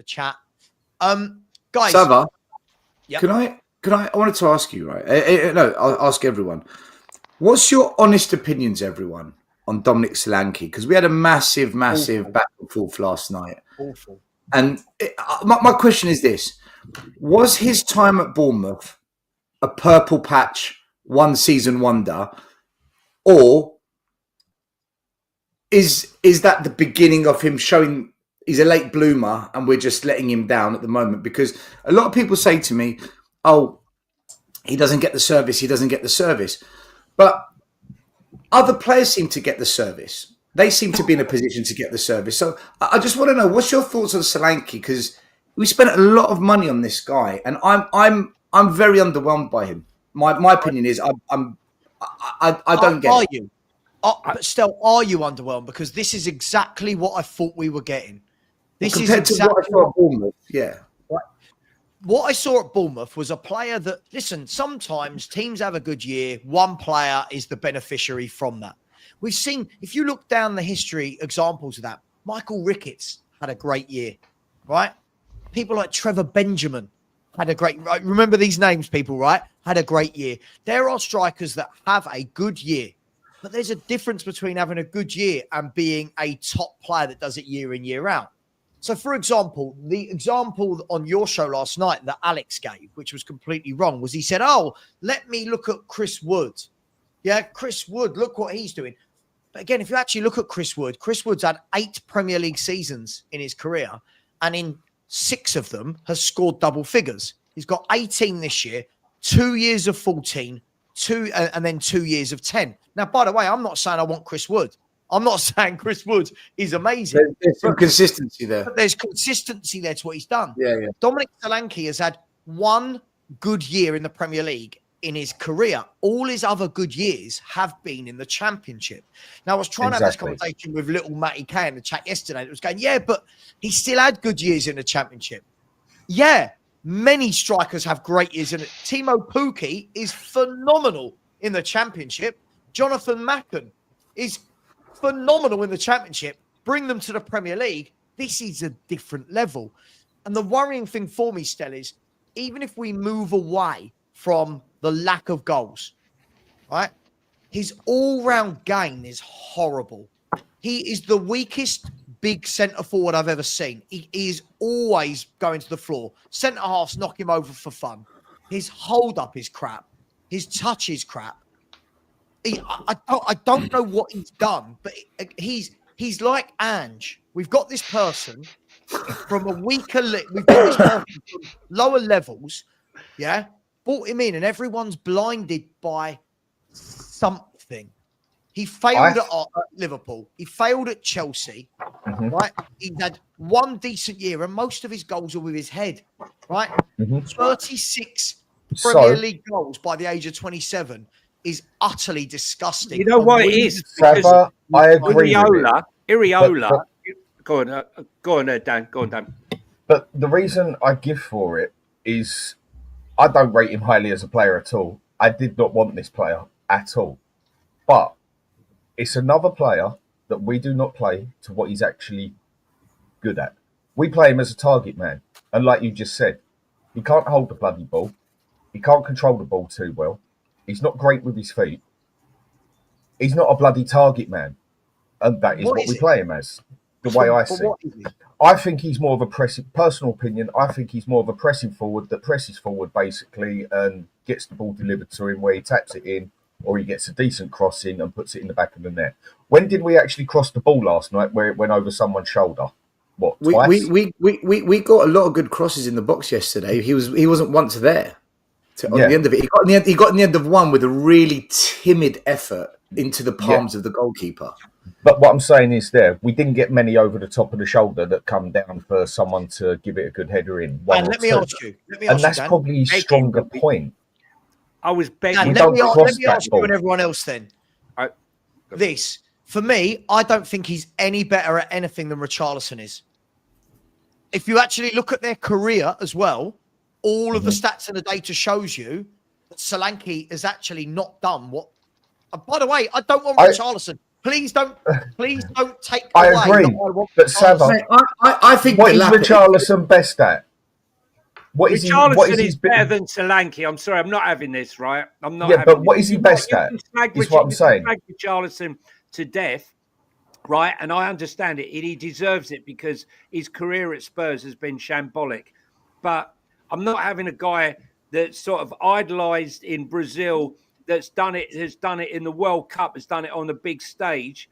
the chat. Guys. Sava, yep. I wanted to ask you, right? No, I'll ask everyone. What's your honest opinions, everyone, on Dominic Solanke? Because we had a massive back and forth last night. Awful. And my question is this. Was his time at Bournemouth a purple patch, one season wonder, or is that the beginning of him showing he's a late bloomer and we're just letting him down at the moment? Because a lot of people say to me, oh, he doesn't get the service. But other players seem to get the service. They seem to be in a position to get the service. So I just want to know, what's your thoughts on Solanke? Because we spent a lot of money on this guy, and I'm very underwhelmed by him. My opinion is I don't get are it. You? But still, are you underwhelmed? Because this is exactly what I thought we were getting. This is exactly what I saw at Bournemouth. Yeah. What I saw at Bournemouth was a player that, listen, sometimes teams have a good year. One player is the beneficiary from that. We've seen, if you look down the history examples of that, Michael Ricketts had a great year, right? People like Trevor Benjamin had a great, right? Remember these names, people, right? Had a great year. There are strikers that have a good year, but there's a difference between having a good year and being a top player that does it year in, year out. So, for example, the example on your show last night that Alex gave, which was completely wrong, was he said, oh, let me look at Chris Wood. Yeah, Chris Wood, look what he's doing. But again, if you actually look at Chris Wood's had 8 Premier League seasons in his career, and in 6 of them has scored double figures. He's got 18 this year, 2 years of 14, and then 2 years of 10. Now, by the way, I'm not saying I want Chris Wood. I'm not saying Chris Wood is amazing. There's some consistency there. But there's consistency there to what he's done. Yeah. Dominic Solanke has had 1 good year in the Premier League in his career. All his other good years have been in the Championship. Now, I was trying to have this conversation with little Matty K in the chat yesterday. It was going, yeah, but he still had good years in the Championship. Yeah, many strikers have great years in it. Timo Pukki is phenomenal in the Championship. Jonathan Macken is phenomenal in the Championship. Bring them to the Premier League. This is a different level. And the worrying thing for me, Stell, is even if we move away from the lack of goals, right? His all-round game is horrible. He is the weakest big centre forward I've ever seen. He is always going to the floor. Centre halves knock him over for fun. His hold-up is crap. His touch is crap. I don't know what he's done, but he's like Ange. We've got this person from a weaker we've got this person from lower levels, yeah? Brought him in, and everyone's blinded by something. He failed at Liverpool. He failed at Chelsea, right? He's had 1 decent year, and most of his goals are with his head, right? 36 Premier League goals by the age of 27 is utterly disgusting. You know what it is? Trevor, I agree. Iriola. Go on, Dan. Go on, Dan. But the reason I give for it is I don't rate him highly as a player at all. I did not want this player at all. But it's another player that we do not play to what he's actually good at. We play him as a target man. And like you just said, he can't hold the bloody ball. He can't control the ball too well. He's not great with his feet. He's not a bloody target man. And that is what we play him as, the way I see it. I think he's more of a personal opinion, I think he's more of a pressing forward that presses forward basically and gets the ball delivered to him where he taps it in or he gets a decent cross in and puts it in the back of the net. When did we actually cross the ball last night where it went over someone's shoulder? What, twice? We got a lot of good crosses in the box yesterday. He wasn't once there. On the end of it, he got in the end of one with a really timid effort into the palms of the goalkeeper. But what I'm saying is we didn't get many over the top of the shoulder that come down for someone to give it a good header in. And let me ask you, that's probably his stronger point. I was begging. Let me ask you and everyone else then. This, for me, I don't think he's any better at anything than Richarlison is. If you actually look at their career as well, all of the stats and the data shows you that Solanke has actually not done what. And by the way, I don't want Richarlison. Please don't take I away. agree, that I want but Sava, Mate, I think what is Richarlison best at? What is Richarlison he? is better than Solanke. I'm sorry, I'm not having this, right? I'm not. Yeah, but what is he best at? Is what I'm saying. Slag Richarlison to death, right? And I understand it. He deserves it because his career at Spurs has been shambolic. But I'm not having a guy that's sort of idolised in Brazil, has done it in the World Cup, has done it on the big stage,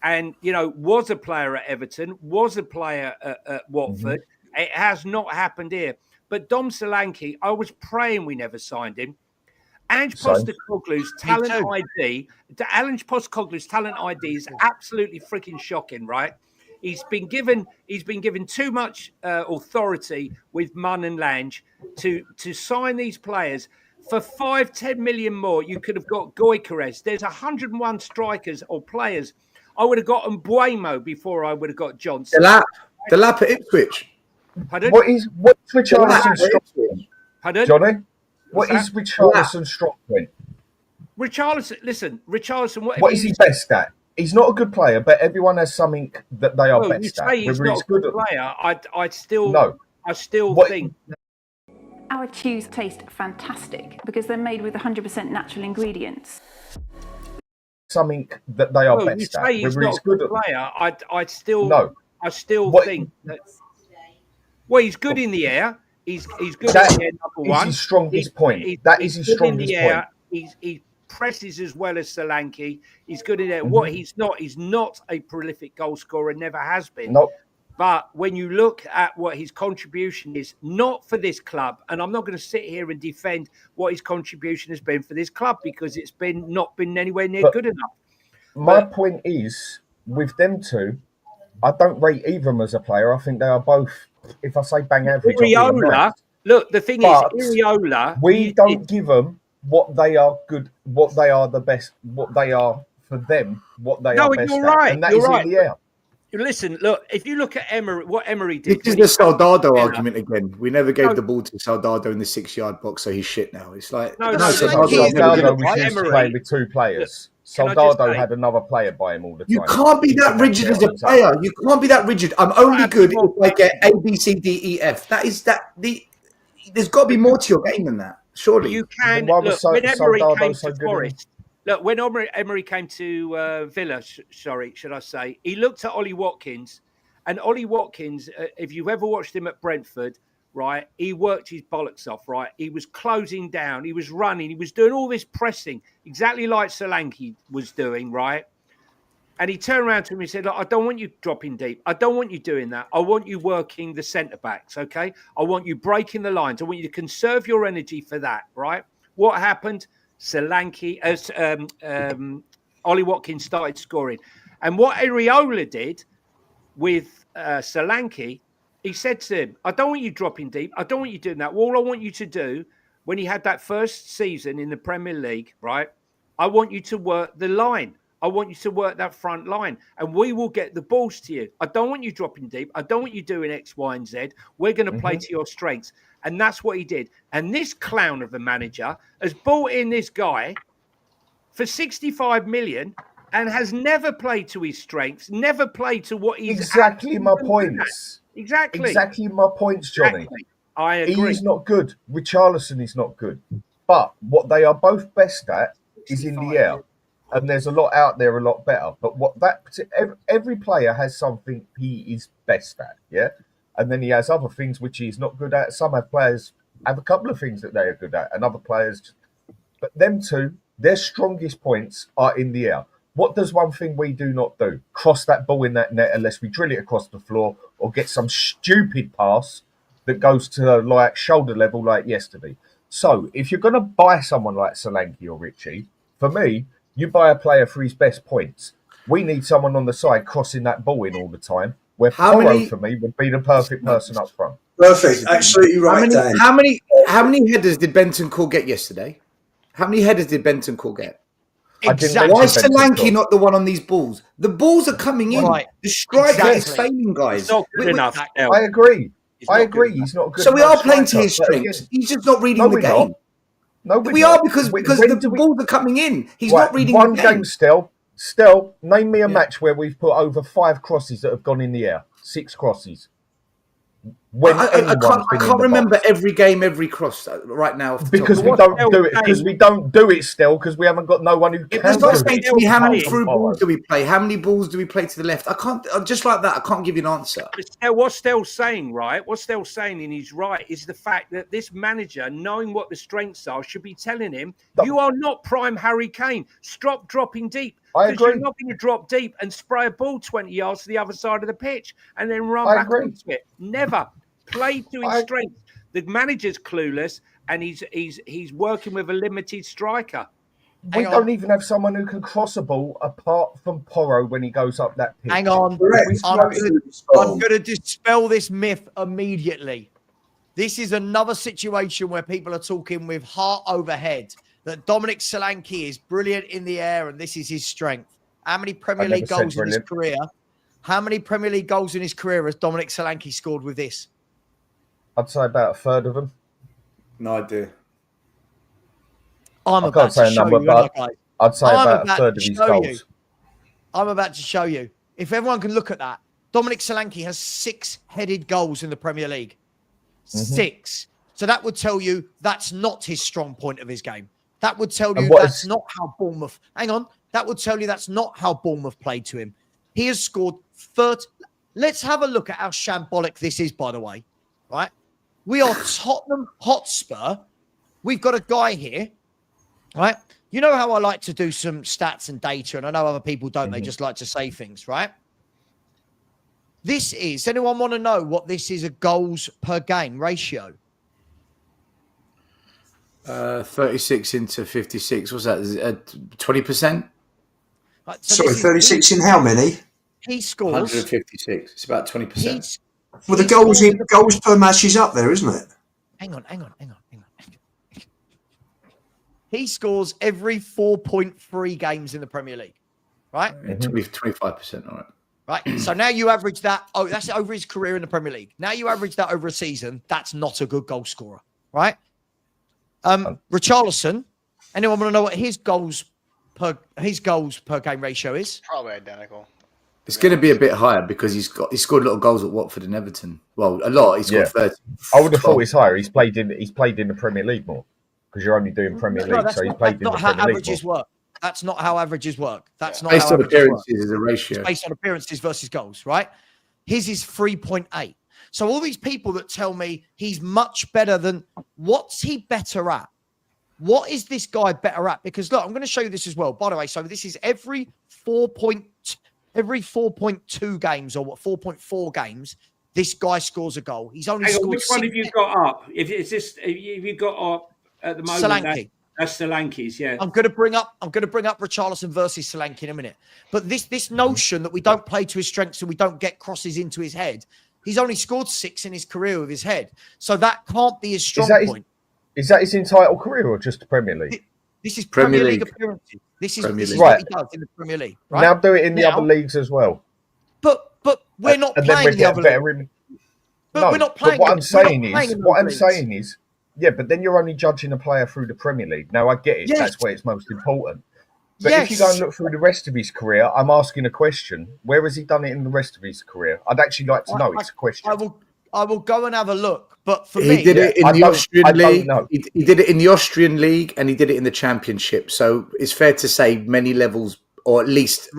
and was a player at Everton, was a player at Watford. It has not happened here. But Dom Solanke, I was praying we never signed him. Ange Postecoglou's talent ID, is absolutely freaking shocking, right? He's been given too much authority with Munn and Lange to sign these players for 5-10 million more. You could have got Gyökeres. There's 101 strikers or players. I would have got Mbuemo before I would have got Johnson. The lap at Ipswich. Pardon? What's Richarlison's strong point? Pardon? Johnny? What is Richarlison's strong point? Richarlison, what is he best at? He's not a good player, but everyone has something that they are best at. He's not a good player. I still think. Our chews taste fantastic because they're made with 100% natural ingredients. Something that they are best you at. Say he's not a good player. I still think that. Well, he's good in the air. He's good in the air. Number one, his strongest point. That is his strongest point. He presses as well as Solanke. He's good in there. What he's not a prolific goal scorer. Never has been. Nope. But when you look at what his contribution is, not for this club, and I'm not going to sit here and defend what his contribution has been for this club because it's not been anywhere near good enough. My point is, with them two, I don't rate either of them as a player. I think they are both, if I say bang average. Iriola, look, the thing is, Iriola, we don't give them what they are good, what they are the best, what they are for them, what they are best you're at. right. And that is in the air. Listen, look, if you look at what Emery did. This is the Soldado argument again. We never gave the ball to Soldado in the 6-yard box, so he's shit now. It's like Soldado was used to play with two players. Soldado had another player by him all the time. You can't be that rigid as a player. You can't be that rigid. I'm only good if I get A, B, C, D, E, F. There's got to be more to your game than that. Surely you can. Look, when Emery came to Forest. Look, when Emery came to Villa, should I say, he looked at Ollie Watkins, and Ollie Watkins, if you've ever watched him at Brentford, right, he worked his bollocks off, right? He was closing down, he was running, he was doing all this pressing, exactly like Solanke was doing, right? And he turned around to him and said, look, I don't want you dropping deep. I don't want you doing that. I want you working the centre-backs, okay? I want you breaking the lines. I want you to conserve your energy for that, right? What happened? Solanke, Ollie Watkins started scoring. And what Iriola did with Solanke, he said to him, I don't want you dropping deep. I don't want you doing that. All I want you to do, when he had that first season in the Premier League, right, I want you to work the line. I want you to work that front line, and we will get the balls to you. I don't want you dropping deep. I don't want you doing X, Y, and Z. We're going to play to your strengths. And that's what he did. And this clown of a manager has brought in this guy for 65 million and has never played to his strengths, never played to what he's... Exactly my points. Exactly my points, Johnny. Exactly. I agree. He's not good. Richarlison is not good. But what they are both best at is in the air. And there's a lot out there, a lot better. But every player has something he is best at, yeah? And then he has other things which he's not good at. Some players have a couple of things that they are good at, and other players... But them two, their strongest points are in the air. What does one thing we do not do? Cross that ball in that net unless we drill it across the floor or get some stupid pass that goes to like shoulder level like yesterday. So if you're going to buy someone like Solanke or Richie, for me, you buy a player for his best points. We need someone on the side crossing that ball in all the time, where Porro, for me, would be the perfect person up front. Perfect. Absolutely right, Dan. How many headers did Bentancur get yesterday? How many headers did Bentancur get? Exactly. Why is Solanke not the one on these balls? The balls are coming in. Right. The striker is failing, guys. It's not good enough. I agree. He's not good. So we are playing to his strengths. He's just not reading the game. No, we are because the balls are coming in. He's not reading the game. Game still. Still, name me a match where we've put over 5 crosses that have gone in the air. 6 crosses. When I can't remember every game, every cross right now. Because we don't do it. Because we don't do it still. Because we haven't got no one who can. It's not saying to me how many through balls do we play? How many balls do we play to the left? I can't just like that. I can't give you an answer. What Stell's saying, right? What Stell's saying, and he's right, is the fact that this manager, knowing what the strengths are, should be telling him, "You are not prime Harry Kane. Stop dropping deep." I agree. You're not going to drop deep and spray a ball 20 yards to the other side of the pitch and then run back into it. Never. Play to his strengths. The manager's clueless, and he's working with a limited striker. We don't even have someone who can cross a ball apart from Porro when he goes up that pitch. Hang on. I'm going to dispel this myth immediately. This is another situation where people are talking with heart over head that Dominic Solanke is brilliant in the air and this is his strength. How many Premier League goals in his career? How many Premier League goals in his career has Dominic Solanke scored with this? I'd say about a third of them. No idea. I'm about to show you. I'd say about a third of his goals. I'm about to show you. If everyone can look at that, Dominic Solanke has 6 headed goals in the Premier League. 6. So that would tell you that's not his strong point of his game. That would tell you that's not how Bournemouth... Hang on. That would tell you that's not how Bournemouth played to him. He has scored 30... Let's have a look at how shambolic this is, by the way. Right? We are Tottenham Hotspur. We've got a guy here, right? You know how I like to do some stats and data, and I know other people don't. They just like to say things, right? This is... Anyone want to know what this is a goals per game ratio? 36 into 56. What's that? 20%? Right, so sorry, 36 in how many? He scores 156. It's about 20%. Well, the goals per match is up there, isn't it? Hang on. He scores every 4.3 games in the Premier League, right? 25%, all right. Right. So now you average that. Oh, that's over his career in the Premier League. Now you average that over a season. That's not a good goal scorer, right? Richarlison. Anyone want to know what his goals per game ratio is? Probably identical. It's going to be a bit higher because he scored a lot of goals at Watford and Everton. Well, a lot. He scored 30. I would have thought it's higher. He's played in the Premier League more because you're only doing Premier League, so he's played in the Premier League more. That's not how averages work. That's not how averages work. That's not based how on appearances is a ratio. It's based on appearances versus goals, right? His is 3.8. So all these people that tell me he's much better than, what's he better at? What is this guy better at? Because look, I'm going to show you this as well. By the way, so this is every 4.2 games or 4.4 games, this guy scores a goal. He's only scored. Which one have you got up? If you got up at the moment, Solanke. That's Solanke's, yeah. I'm going to bring up Richarlison versus Solanke in a minute. But this notion that we don't play to his strengths and we don't get crosses into his head, he's only scored 6 in his career with his head. So that can't be his strong point. Is that his entire career or just the Premier League? This is Premier League appearances. This is what he does in the Premier League. Right? Now do it in the other leagues as well. But we're not playing in the other league. We're not playing. But what I'm saying is, yeah, but then you're only judging a player through the Premier League. Now I get it. Yes. That's where it's most important. But if you go and look through the rest of his career, I'm asking a question. Where has he done it in the rest of his career? I'd actually like to know. It's a question. I will go and have a look. But for me, he did it in the Austrian league. He did it in the Austrian league, and he did it in the Championship. So it's fair to say many levels, or at least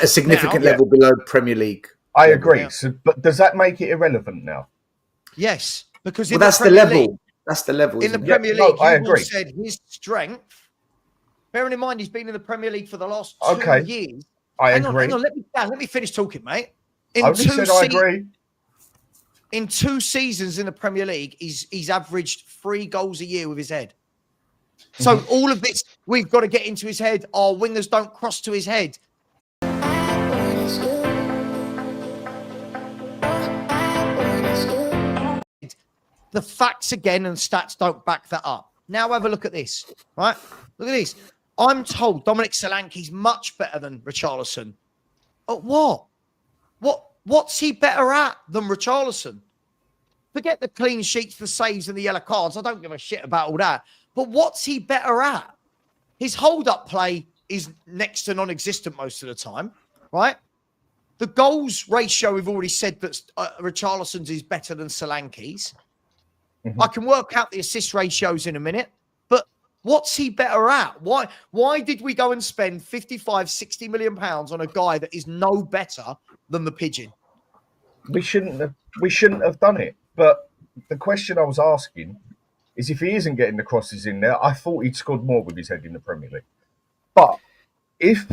a significant level below Premier League. I agree. So, but does that make it irrelevant now? Yes, because that's the level. That's the level. In the Premier League, I agree. Said his strength. Bearing in mind, he's been in the Premier League for the last 2 years. I agree. Hang on, let me finish talking, mate. I agree. In 2 seasons in the Premier League, he's averaged 3 goals a year with his head. So all of this, we've got to get into his head. Our wingers don't cross to his head. The facts again and stats don't back that up. Now have a look at this, right? Look at this. I'm told Dominic Solanke's much better than Richarlison. At what? What's he better at than Richarlison? Forget the clean sheets, the saves, and the yellow cards. I don't give a shit about all that. But what's he better at? His hold-up play is next to non-existent most of the time, right? The goals ratio, we've already said that Richarlison's is better than Solanke's. I can work out the assist ratios in a minute, but what's he better at? Why did we go and spend 55, 60 million pounds on a guy that is no better than the Pigeon? We shouldn't have done it. But the question I was asking is, if he isn't getting the crosses in there, I thought he'd scored more with his head in the Premier League. But if,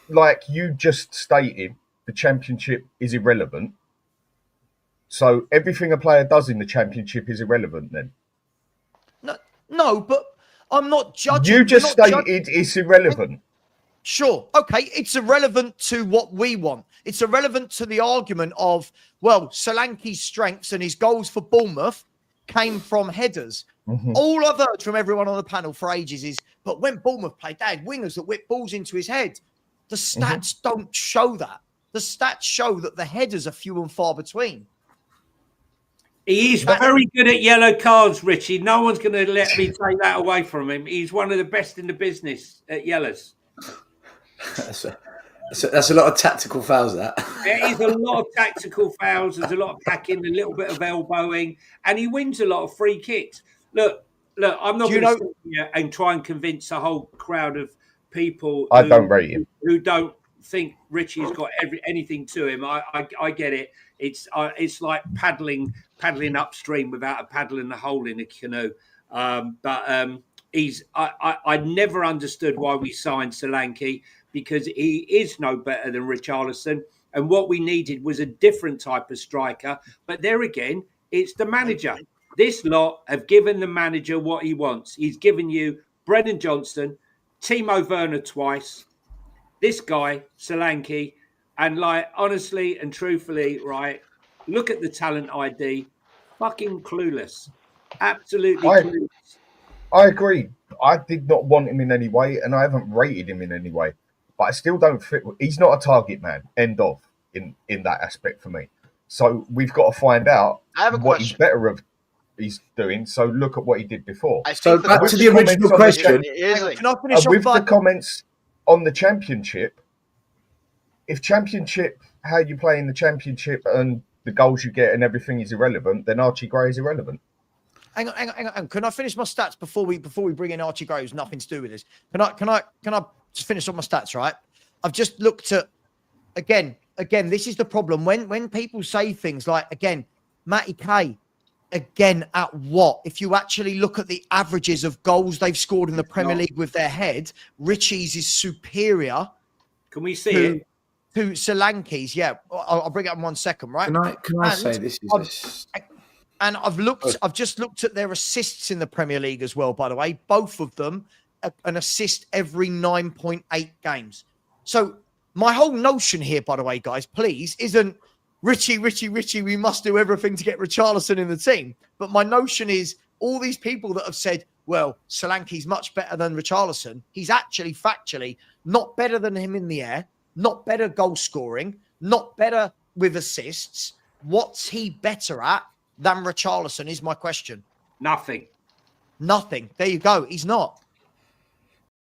like you just stated, the Championship is irrelevant, so everything a player does in the Championship is irrelevant then? No, but I'm not judging. You just stated it's irrelevant. Sure. Okay. It's irrelevant to what we want. It's irrelevant to the argument of, well, Solanke's strengths and his goals for Bournemouth came from headers. All I've heard from everyone on the panel for ages is, but when Bournemouth played, they had wingers that whip balls into his head. The stats don't show that. The stats show that the headers are few and far between. He is very good at yellow cards, Richie. No one's going to let me take that away from him. He's one of the best in the business at yellows. That's a lot of tactical fouls, that. There is a lot of tactical fouls. There's a lot of packing, a little bit of elbowing, and he wins a lot of free kicks. Look, I'm not going to sit here and try and convince a whole crowd of people who don't think Richie's got anything to him. I get it. It's like paddling upstream without a paddle in the hole in a canoe. I never understood why we signed Solanke, because he is no better than Richarlison. And what we needed was a different type of striker. But there again, it's the manager. This lot have given the manager what he wants. He's given you Brennan Johnson, Timo Werner twice, this guy, Solanke, and like, honestly and truthfully, right, look at the talent ID. Fucking clueless. Absolutely clueless. I agree. I did not want him in any way, and I haven't rated him in any way. But I still don't fit. He's not a target man, end of, in that aspect for me. So we've got to find out what he's better of. He's doing. So look at what he did before. So back to the original question. Can I finish with the comments on the Championship? If Championship, how you play in the Championship and the goals you get and everything is irrelevant, then Archie Gray is irrelevant. Hang on. Can I finish my stats before we bring in Archie Gray, who's nothing to do with this? Can I just finish on my stats, right? I've just looked at again. This is the problem when people say things like, again, Matty K. Again, at what? If you actually look at the averages of goals they've scored in the Premier League with their head, Richie's is superior. Can we see it? To Solanke's, yeah. I'll bring it up in 1 second, right? Can I say this is and I've just looked at their assists in the Premier League as well, by the way. Both of them, an assist every 9.8 games. So my whole notion here, by the way, guys, please, isn't Richie, we must do everything to get Richarlison in the team. But my notion is all these people that have said, well, Solanke's much better than Richarlison. He's actually factually not better than him in the air, not better goal scoring, not better with assists. What's he better at than Richarlison is my question. Nothing. There you go. He's not.